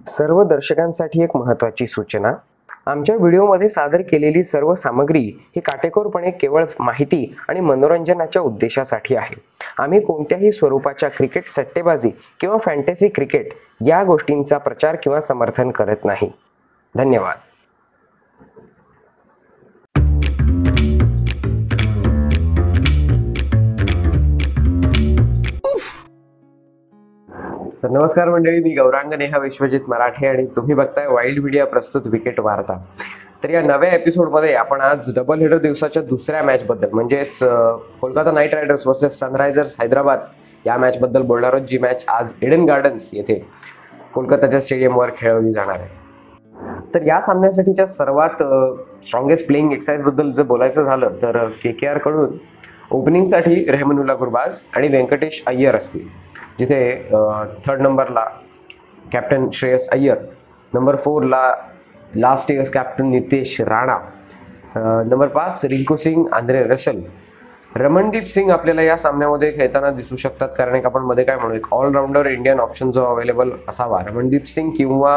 सर्व दर्शकांसाठी एक महत्त्वाची सूचना. आमच्या व्हिडिओमध्ये सादर केलेली सर्व सामग्री ही काटेकोरपणे केवळ माहिती आणि मनोरंजनाच्या उद्देशासाठी आहे. आम्ही कोणत्याही स्वरूपाच्या क्रिकेट सट्टेबाजी किंवा फॅन्टेसी क्रिकेट या गोष्टींचा प्रचार किंवा समर्थन करत नाही. धन्यवाद. तर नमस्कार मंडळी, मी गौरांग नेहा विश्वजित मराठे आणि तुम्ही बघताय वाईल्ड मीडिया प्रस्तुत विकेट वार्ता. तर या नव्या एपिसोडमध्ये आपण आज डबल हेडर दिवसाच्या दुसऱ्या मॅच बद्दल म्हणजेच Kolkata night riders versus Sunrisers Hyderabad या मॅच बद्दल बोलणार आहोत, जी मॅच आज इडन गार्डन्स येथे कोलकाताच्या स्टेडियमवर खेळवली जाणार आहे. तर या सामन्यासाठीच्या सर्वात स्ट्रॉंगेस्ट प्लेइंग एक्सरसाइज बद्दल जर बोलायचं झालं तर KKR कडून ओपनिंगसाठी रेहमानुल्ला गुरबाज आणि व्यंकटेश अय्यर असतील, जिथे थर्ड नंबरला कॅप्टन श्रेयस अय्यर, नंबर 4 ला last years captain Nitish Rana, number 5 Rinku Singh, Andre Russell, Ramandeep Singh आपल्याला या सामन्यामध्ये खेळताना दिसू शकतात. कारण एक आपण मध्ये काय म्हणू, एक ऑलराऊंडर इंडियन ऑप्शन जो अवेलेबल असावा, रमणदीप सिंग किंवा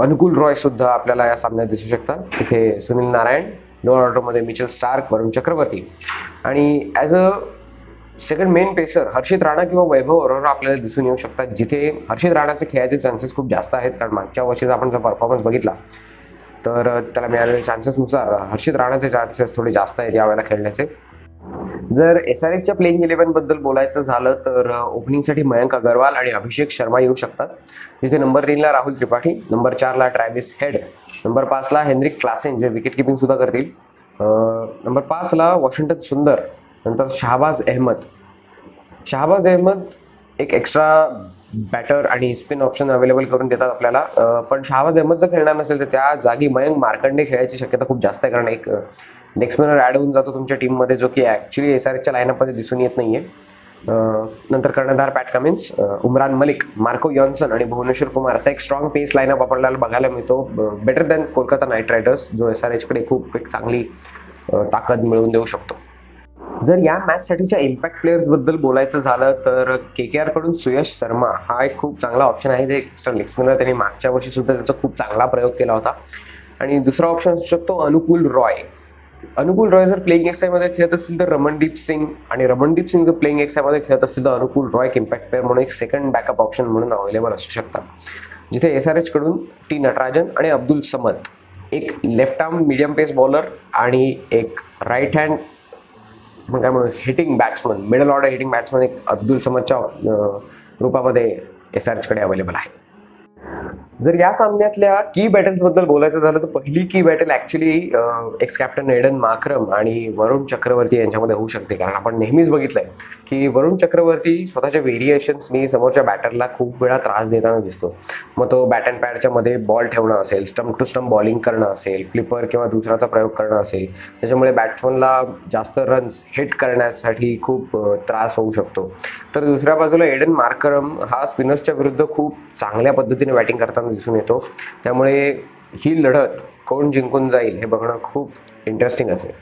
अनुकूल रॉय सुद्धा आपल्याला या सामन्यात दिसू शकतात. तिथे सुनील नारायण, लोअर ऑर्डरमध्ये मिचेल स्टार्क, वरुण चक्रवर्ती आणि as a second main pacer Harshit Rana किंवा वैभव अरोरा आपल्याला दिसून येऊ शकतात, जिथे हर्षित राणाचे खेळायचे चान्सेस खूप जास्त आहेत. कारण मागच्या वर्षीचा आपण जर परफॉर्मन्स बघितला तर त्याला मिळालेल्या चान्सेसनुसार हर्षित राणाचे चान्सेस थोडे जास्त आहेत यावेळेला खेळण्याचे. जर SRHच्या प्लेइंग 11 बद्दल बोलायचं झालं तर ओपनिंगसाठी मयंक अग्रवाल आणि अभिषेक शर्मा येऊ शकतात, जिथे नंबर 3 ला राहुल त्रिपाठी, नंबर 4 ला ट्रॅव्हिस हेड, नंबर 5 ला हेनरिक क्लासेन जे विकेट किपिंग सुद्धा करतील, नंबर 5 ला वॉशिंग्टन सुंदर, नंतर शहाबाज अहमद एक एक्स्ट्रा बॅटर आणि स्पिन ऑप्शन अवेलेबल करून देतात आपल्याला. पण शहाबाज अहमद जर खेळणार नसेल तर त्या जागी मयंक मार्कंडे खेळायची शक्यता खूप जास्त आहे. कारण एक लेग स्पिनर ऍड होऊन जातो तुमच्या टीममध्ये, जो की ऍक्च्युली SRHच्या लाईनअपमध्ये दिसून येत नाहीये. नंतर कर्णधार पॅट कमिन्स, उमरान मलिक, मार्को यॉन्सन आणि भुवनेश्वर कुमार असा एक स्ट्रॉंग पेस लाईनअप आपल्याला बघायला मिळतो, better than Kolkata night riders, जो SRHकडे खूप एक चांगली ताकद मिळवून देऊ शकतो. जर या मॅच साठीच्या इम्पॅक्ट प्लेयर्स बद्दल बोलायचं झालं तर KKR कडून सुयश शर्मा हा एक खूप चांगला ऑप्शन आहे. ते एक्स्ट्रा लेग स्पिनर, त्यांनी मागच्या वर्षी सुद्धा त्याचा खूप चांगला प्रयोग केला होता. आणि दुसरा ऑप्शन असू शकतो अनुकूल रॉय जर प्लेइंग एक्साय मध्ये खेळत असतील तर रमणदीप सिंग जर प्लेइंग एक्साय मध्ये खेळत असतील तर अनुकूल रॉय इम्पॅक्ट प्लेअर म्हणून एक सेकंड बॅकअप ऑप्शन म्हणून अवेलेबल असू शकतात, जिथे SRH कडून T नटराजन आणि अब्दुल समद, एक left arm medium pace bowler आणि एक राईट हँड काय म्हणून hitting batsman, middle order hitting batsman एक अब्दुल समदच्या रूपामध्ये SRH कडे अवेलेबल आहे. जर या सामन्यातल्या की बॅटल्स बद्दल बोलायचं झालं तर पहिली की battle actually ex captain Aiden Markram आणि वरुण चक्रवर्ती यांच्यामध्ये होऊ शकते. कारण आपण नेहमीच बघितलंय की वरुण चक्रवर्ती स्वतःच्या व्हेरिएशन्सनी समोरच्या बॅटरला खूप वेळा त्रास देताना दिसतो. मग तो बॅट अँड पॅडच्या मध्ये बॉल ठेवणं असेल, स्टंप टू स्टंप बॉलिंग करणं असेल, फ्लिपर किंवा दुसऱ्याचा प्रयोग करणं असेल, त्याच्यामुळे बॅट्समनला जास्त रन्स हिट करण्यासाठी खूप त्रास होऊ शकतो. तर दुसऱ्या बाजूला एडन मार्क्रम हा स्पिनर्सच्या विरुद्ध खूप चांगल्या पद्धतीने बॅटिंग करताना दिसून येतो. त्यामुळे ही लढत कोण जिंकून जाईल हे बघणं खूप इंटरेस्टिंग असेल.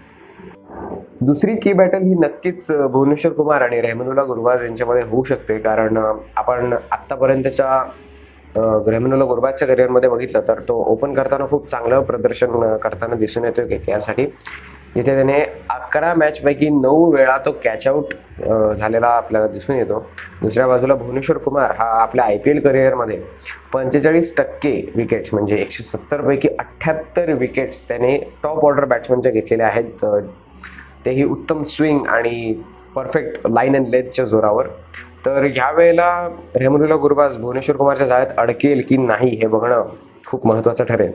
दुसरी की बॅटल ही नक्कीच भुवनेश्वर कुमार आणि रेहमानुल्ला गुरबाज यांच्यामध्ये होऊ शकते. कारण आपण आतापर्यंतच्या रेहमानुल्ला गुरबाजच्या करिअरमध्ये बघितलं तर तो ओपन करताना खूप चांगलं प्रदर्शन करताना दिसून येतोय KKR साठी, जिथे त्याने 11 मॅच पैकी 9 वेळा तो कॅच आउट झालेला आपल्याला दिसून येतो. दुसऱ्या बाजूला भुवनेश्वर कुमार हा आपल्या IPL करिअरमध्ये 45% विकेट्स म्हणजे 170 पैकी 78 विकेट्स त्याने टॉप ऑर्डर बॅट्समनच्या घेतलेल्या आहेत, तेही उत्तम स्विंग आणि परफेक्ट लाईन अँड लेंथच्या जोरावर. तर ह्या वेळेला रेहमानुल्ला गुरबाज भुवनेश्वर कुमारच्या जाळ्यात अडकेल की नाही हे बघणं खूप महत्त्वाचं ठरेल.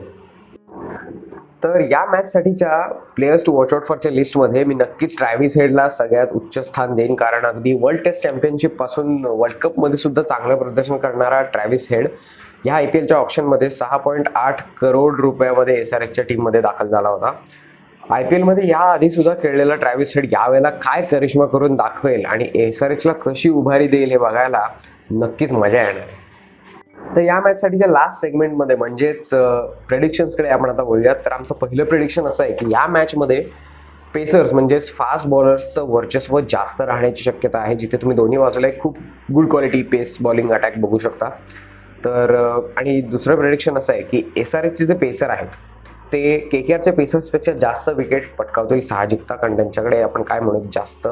तर या मॅच साठीच्या प्लेयर्स टू वॉच आउट फॉरच्या लिस्टमध्ये मी नक्कीच ट्रॅव्हिस हेडला सगळ्यात उच्च स्थान देईन. कारण अगदी वर्ल्ड टेस्ट चॅम्पियनशिप पासून वर्ल्ड कप मध्ये सुद्धा चांगलं प्रदर्शन करणारा ट्रॅव्हिस हेड या IPLच्या ऑप्शनमध्ये 6.8 करोड रुपयामध्ये SRHच्या टीममध्ये दाखल झाला होता. IPL मध्ये या आधी सुद्धा खेळलेला ट्रॅव्हिस हेड यावेळेला काय करिश्मा करून दाखवेल आणि SRHला कशी उभारी देईल हे बघायला नक्कीच मजा येणार आहे. तर या मॅच साठीच्या लास्ट सेगमेंटमध्ये म्हणजेच प्रेडिक्शन्सकडे आपण आता बोलूयात. तर आमचं पहिलं प्रेडिक्शन असं आहे की या मॅचमध्ये पेसर्स म्हणजेच फास्ट बॉलर्सचं वर्चस्व जास्त राहण्याची शक्यता आहे, जिथे तुम्ही दोन्ही बाजूला एक खूप गुड क्वालिटी पेस बॉलिंग अटॅक बघू शकता. तर आणि दुसरं प्रेडिक्शन असं आहे की SRHचे जे पेसर आहेत ते KKRच्या पेसर्सपेक्षा जास्त विकेट पटकावतील साहजिकता, कारण त्यांच्याकडे आपण काय म्हणू जास्त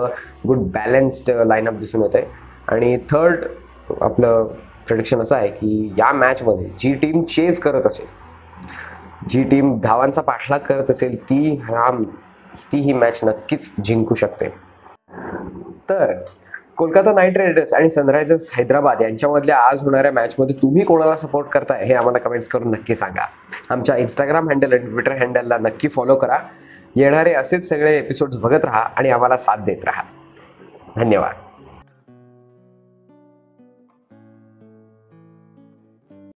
गुड बॅलन्स्ड लाईनअप दिसून येते. आणि थर्ड आपलं प्रेडिक्शन असं आहे की या मॅचमध्ये जी टीम चेस करत असेल, जी टीम धावांचा पाठलाग करत असेल ती ही मॅच नक्कीच जिंकू शकते. तर कोलकाता नाईट रायडर्स आणि सनरायझर्स हैदराबाद यांच्यामधल्या आज होणाऱ्या मॅचमध्ये तुम्ही कोणाला सपोर्ट करताय हे आम्हाला कमेंट्स करून नक्की सांगा. आमच्या इंस्टाग्राम हँडल आणि ट्विटर हँडलला नक्की फॉलो करा. येणारे असेच सगळे एपिसोड्स बघत राहा आणि आम्हाला साथ देत राहा. धन्यवाद.